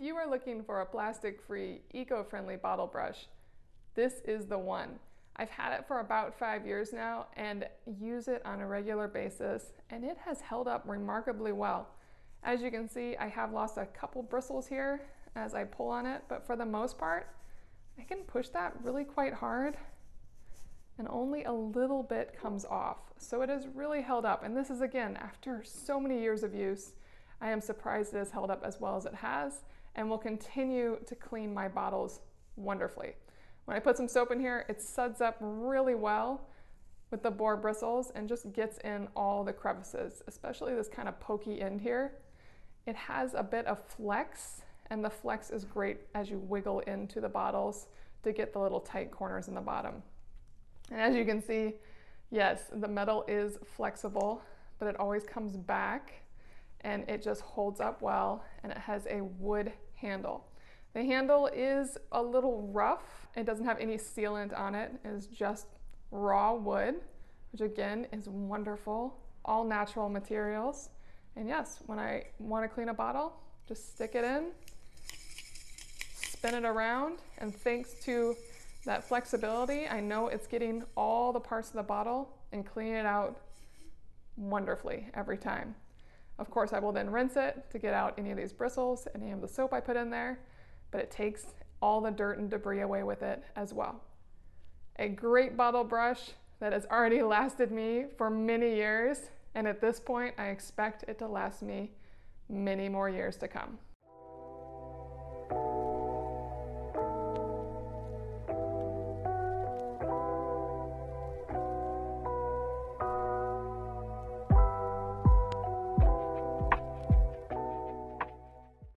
If you are looking for a plastic-free, eco-friendly bottle brush, this is the one. I've had it for about 5 years now and use it on a regular basis, and it has held up remarkably well. As you can see, I have lost a couple bristles here as I pull on it, but for the most part, I can push that really quite hard and only a little bit comes off. So it has really held up. And this is, again, after so many years of use, I am surprised it has held up as well as it has and will continue to clean my bottles wonderfully. When I put some soap in here, it suds up really well with the boar bristles and just gets in all the crevices, especially this kind of pokey end here. It has a bit of flex, and the flex is great as you wiggle into the bottles to get the little tight corners in the bottom. And as you can see, yes, the metal is flexible, but it always comes back and it just holds up well, and it has a wood handle. The handle is a little rough. It doesn't have any sealant on it. It is just raw wood, which again is wonderful. All natural materials. And yes, when I want to clean a bottle, just stick it in, spin it around, and thanks to that flexibility, I know it's getting all the parts of the bottle and cleaning it out wonderfully every time. Of course, I will then rinse it to get out any of these bristles, any of the soap I put in there, but it takes all the dirt and debris away with it as well. A great bottle brush that has already lasted me for many years, and at this point, I expect it to last me many more years to come.